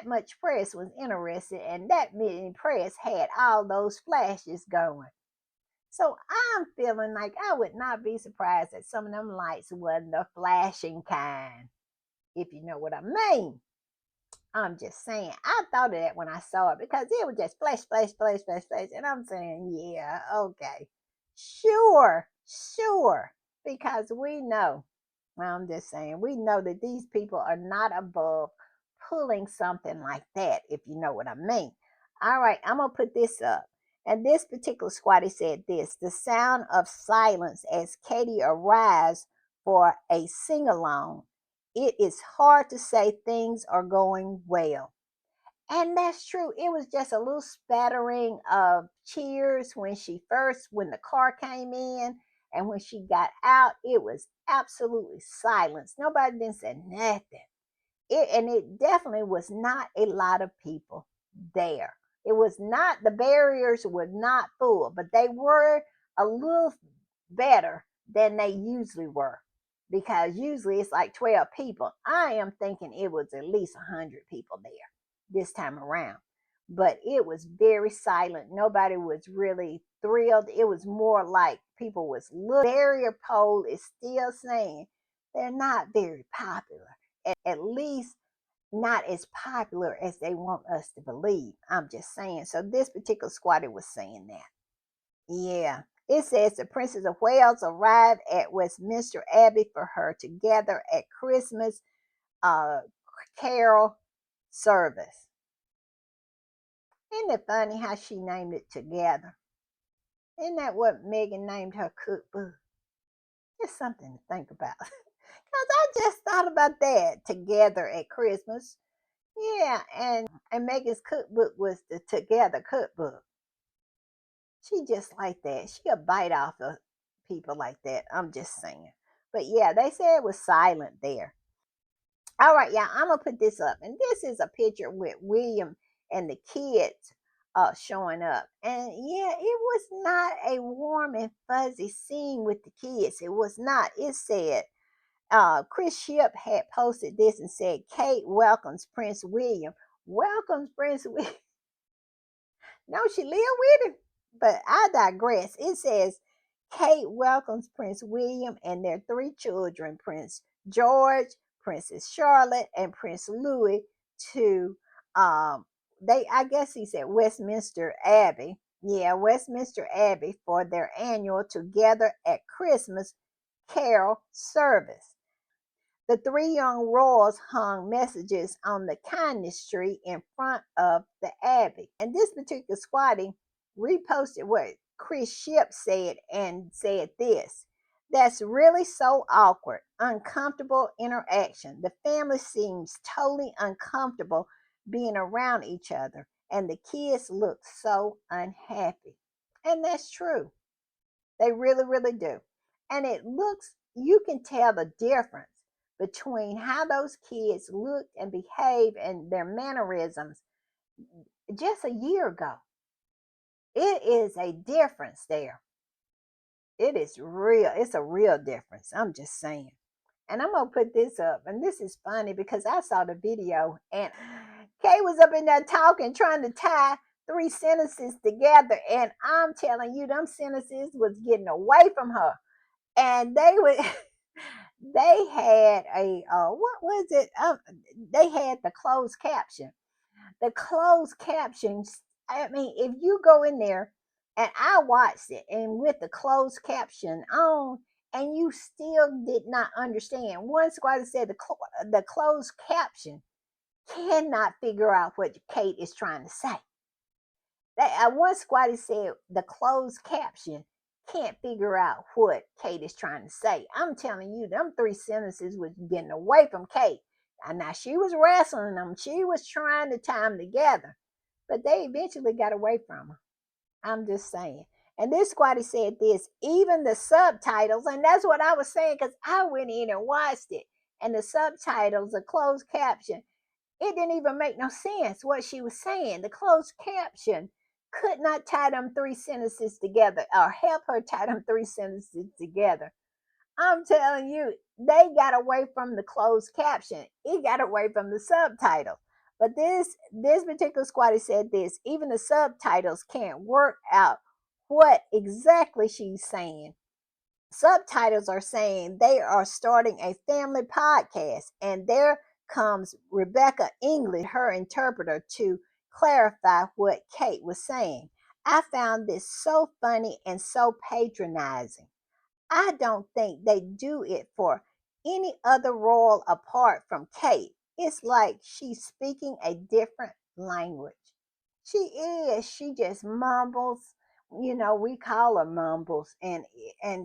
much press was interested and that many press had all those flashes going. So I'm feeling like I would not be surprised that some of them lights wasn't the flashing kind, if you know what I mean. I'm just saying, I thought of that when I saw it because it was just flash, flash, flash, flash, flash. And I'm saying, yeah, okay. Sure, sure. Because we know, well, I'm just saying, we know that these people are not above pulling something like that, if you know what I mean. All right, I'm going to put this up. And this particular squatty said this: the sound of silence as Katie arrives for a sing along. It is hard to say things are going well. And that's true. It was just a little spattering of cheers when the car came in, and when she got out, it was absolutely silence. Nobody didn't say nothing. And it definitely was not a lot of people there. It was not, the barriers were not full, but they were a little better than they usually were, because usually it's like 12 people. I am thinking it was at least 100 people there this time around, but it was very silent. Nobody was really thrilled. It was more like people was looking. Barrier poll is still saying they're not very popular, at least not as popular as they want us to believe. I'm just saying. So this particular squatter was saying that. Yeah. It says the Princess of Wales arrived at Westminster Abbey for her Together at Christmas uh, carol service. Isn't it funny how she named it Together? Isn't that what Megan named her cookbook? Just something to think about. Because I just thought about that, Together at Christmas. Yeah, and Megan's cookbook was the Together cookbook. She just like that. She'll bite off of people like that. I'm just saying. But yeah, they said it was silent there. All right, yeah, I'm gonna put this up, and this is a picture with William and the kids showing up. And yeah, it was not a warm and fuzzy scene with the kids. It was not. It said Chris Ship had posted this and said, Kate welcomes Prince William. Welcomes Prince William. No, she lived with him. But I digress. It says Kate welcomes Prince William and their three children, Prince George, Princess Charlotte, and Prince Louis, to they I guess he said Westminster Abbey. Yeah, Westminster Abbey for their annual Together at Christmas carol service. The three young royals hung messages on the kindness tree in front of the abbey. And this particular squatting reposted what Chris Ship said and said this: that's really so awkward, uncomfortable interaction. The family seems totally uncomfortable being around each other, and the kids look so unhappy. And that's true. They really, really do. And it looks, you can tell the difference between how those kids looked and behaved and their mannerisms just a year ago. It is a difference there. It is real. It's a real difference. I'm just saying. And I'm going to put this up. And this is funny because I saw the video and Kay was up in there talking, trying to tie three sentences together. And I'm telling you, them sentences was getting away from her. And they would they had a what was it, they had the closed caption. The closed captions, I mean, if you go in there, and I watched it and with the closed caption on, and you still did not understand, one squad said the closed caption cannot figure out what Kate is trying to say. One squatty said the closed caption can't figure out what Kate is trying to say. I'm telling you, them three sentences was getting away from Kate. And now she was wrestling them. She was trying to tie them together, but they eventually got away from her. I'm just saying. And this squatty said this, even the subtitles, and that's what I was saying because I went in and watched it. And the subtitles, the closed caption, it didn't even make no sense what she was saying. The closed caption could not tie them three sentences together or help her tie them three sentences together. I'm telling you, they got away from the closed caption. It got away from the subtitle. But this particular squatty said this, even the subtitles can't work out what exactly she's saying. Subtitles are saying they are starting a family podcast, and there comes Rebecca English, her interpreter, to clarify what Kate was saying. I found this so funny and so patronizing. I don't think they do it for any other role apart from Kate. It's like she's speaking a different language. She is. She just mumbles. We call her mumbles, and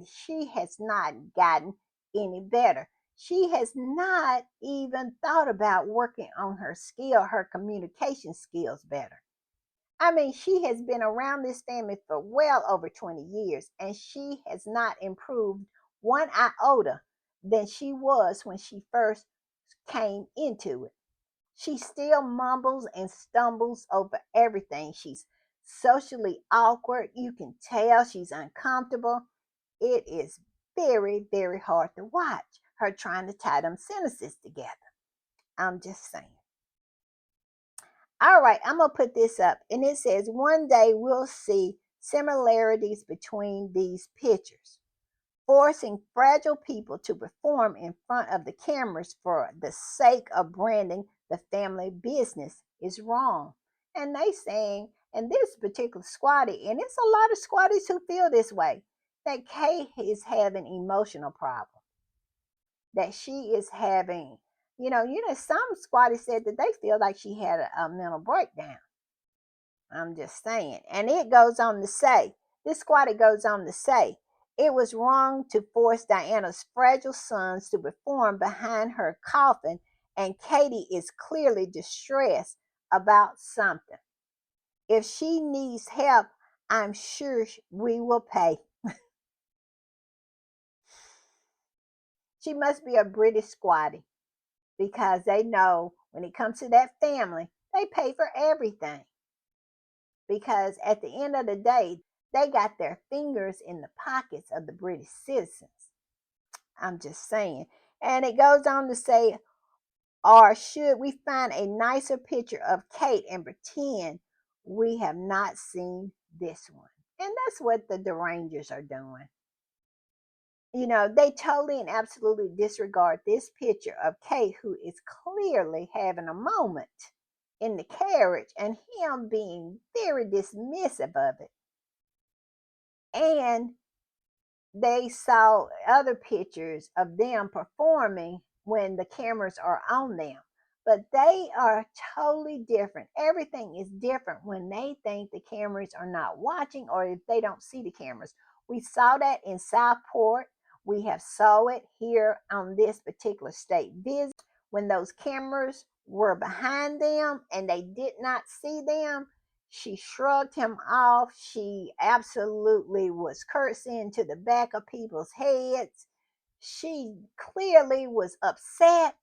she has not gotten any better. She has not even thought about working on her communication skills better. I mean, she has been around this family for well over 20 years, and she has not improved one iota than she was when she first came into it. She still mumbles and stumbles over everything. She's socially awkward. You can tell she's uncomfortable. It is very, very hard to watch her trying to tie them sentences together. I'm just saying. All right, I'm going to put this up. And it says, one day we'll see similarities between these pictures. Forcing fragile people to perform in front of the cameras for the sake of branding the family business is wrong. And they saying, and this particular squatty, and it's a lot of squatties who feel this way, that Kay is having emotional problems, that she is having, some squatty said that they feel like she had a mental breakdown. I'm just saying. And it goes on to say, this squatty goes on to say, it was wrong to force Diana's fragile sons to perform behind her coffin, and Katie is clearly distressed about something. If she needs help, I'm sure we will pay. She must be a British squatty because they know when it comes to that family, they pay for everything. Because at the end of the day, they got their fingers in the pockets of the British citizens. I'm just saying. And it goes on to say, or should we find a nicer picture of Kate and pretend we have not seen this one? And that's what the derangers are doing. They totally and absolutely disregard this picture of Kate, who is clearly having a moment in the carriage, and him being very dismissive of it. And they saw other pictures of them performing when the cameras are on them. But they are totally different. Everything is different when they think the cameras are not watching or if they don't see the cameras. We saw that in Southport. We have saw it here on this particular state visit when those cameras were behind them and they did not see them. She shrugged him off. She absolutely was cursing to the back of people's heads. She clearly was upset,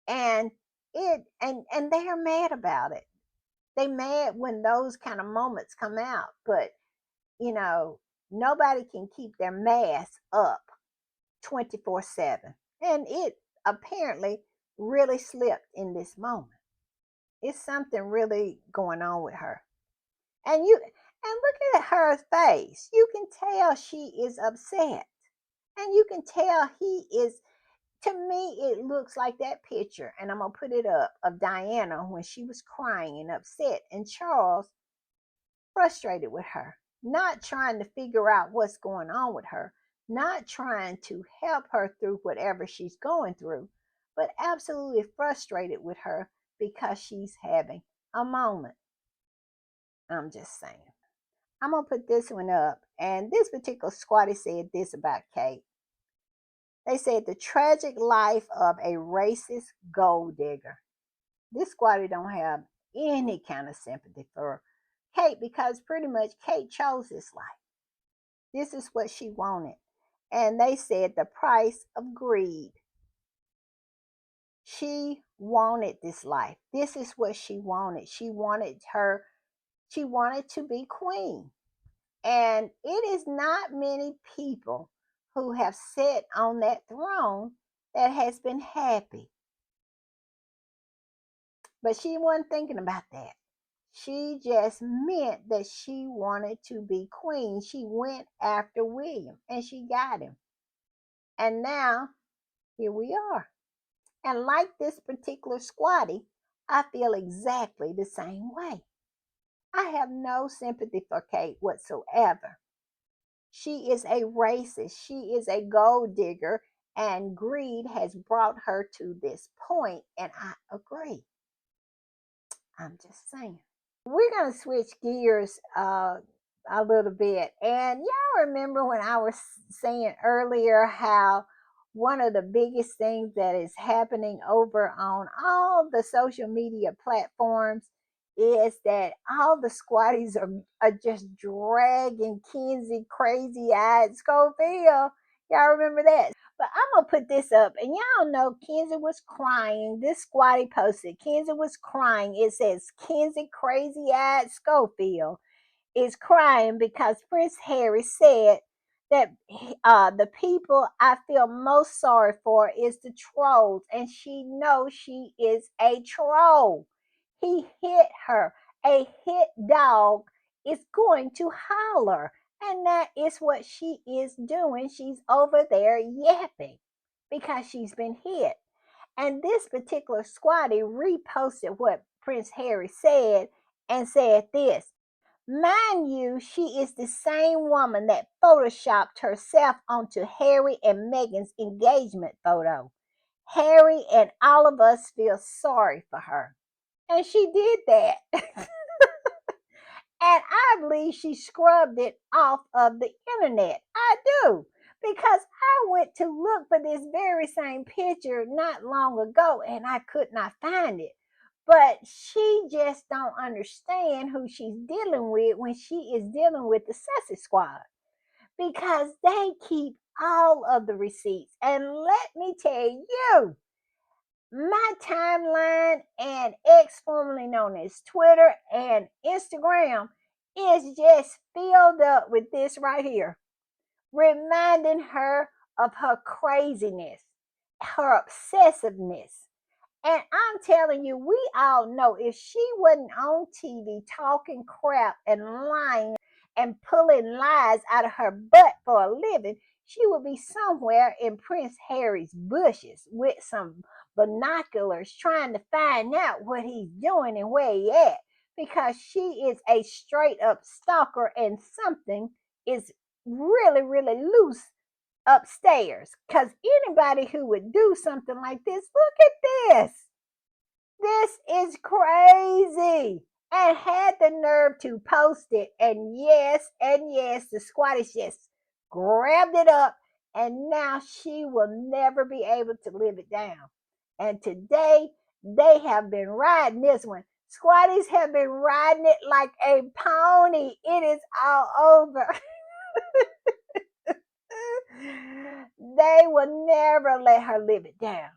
and they're mad about it. They mad when those kind of moments come out, but you know, nobody can keep their mask up 24/7. And it apparently really slipped in this moment. It's something really going on with her. And look at her face. You can tell she is upset. And you can tell he is. To me, it looks like that picture, and I'm gonna put it up, of Diana when she was crying and upset, and Charles frustrated with her, not trying to figure out what's going on with her, not trying to help her through whatever she's going through, but absolutely frustrated with her because she's having a moment. I'm just saying. I'm going to put this one up. And this particular squatty said this about Kate. They said the tragic life of a racist gold digger. This squatty don't have any kind of sympathy for Kate because pretty much Kate chose this life. This is what she wanted. And they said the price of greed. She wanted this life. This is what she wanted. She wanted to be queen. And it is not many people who have sat on that throne that has been happy. But she wasn't thinking about that. She just meant that she wanted to be queen. She went after William and she got him. And now here we are. And like this particular squatty, I feel exactly the same way. I have no sympathy for Kate whatsoever. She is a racist. She is a gold digger, and greed has brought her to this point, and I agree. I'm just saying. We're going to switch gears a little bit. And y'all remember when I was saying earlier how one of the biggest things that is happening over on all the social media platforms is that all the squatties are just dragging Kenzie crazy eyed Schofield. Y'all remember that? But I'm gonna put this up, and y'all know Kenzie was crying. This squatty posted, Kenzie was crying. It says Kenzie crazy eyed Schofield is crying because Prince Harry said that the people I feel most sorry for is the trolls, and she knows she is a troll. He hit her. A hit dog is going to holler, and that is what she is doing. She's over there yapping because she's been hit. And this particular squatty reposted what Prince Harry said and said this. Mind you, she is the same woman that photoshopped herself onto Harry and Meghan's engagement photo. Harry and all of us feel sorry for her. And she did that. And I believe she scrubbed it off of the internet. I do. Because I went to look for this very same picture not long ago and I could not find it. But she just don't understand who she's dealing with when she is dealing with the Sassy Squad. Because they keep all of the receipts. And let me tell you, my timeline and X, formerly known as Twitter and Instagram, is just filled up with this right here, reminding her of her craziness, her obsessiveness. And I'm telling you, we all know if she wasn't on TV talking crap and lying and pulling lies out of her butt for a living, she would be somewhere in Prince Harry's bushes with some binoculars trying to find out what he's doing and where he at. Because she is a straight up stalker and something is really, really loose upstairs. Because anybody who would do something like this, look at this. This is crazy. And had the nerve to post it. And yes, the squatters just grabbed it up. And now she will never be able to live it down. And today, they have been riding this one. Squatties have been riding it like a pony. It is all over. They will never let her live it down.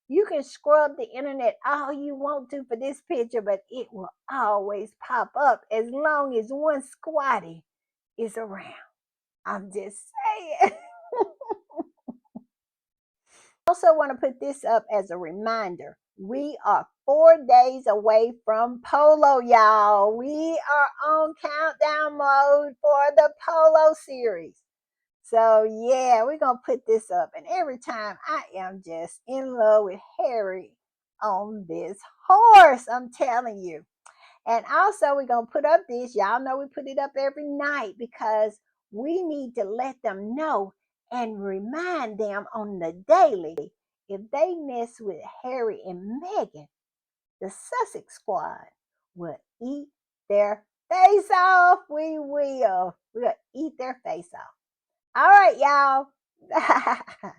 You can scrub the internet all you want to for this picture, but it will always pop up as long as one squatty is around. I'm just saying. Also want to put this up as a reminder. We are 4 days away from polo, y'all. We are on countdown mode for the polo series. So yeah, we're gonna put this up. And every time I am just in love with Harry on this horse, I'm telling you. And also we're gonna put up this. Y'all know we put it up every night because we need to let them know and remind them on the daily if they mess with Harry and Meghan, the Sussex squad will eat their face off. We will. We'll eat their face off. All right, y'all.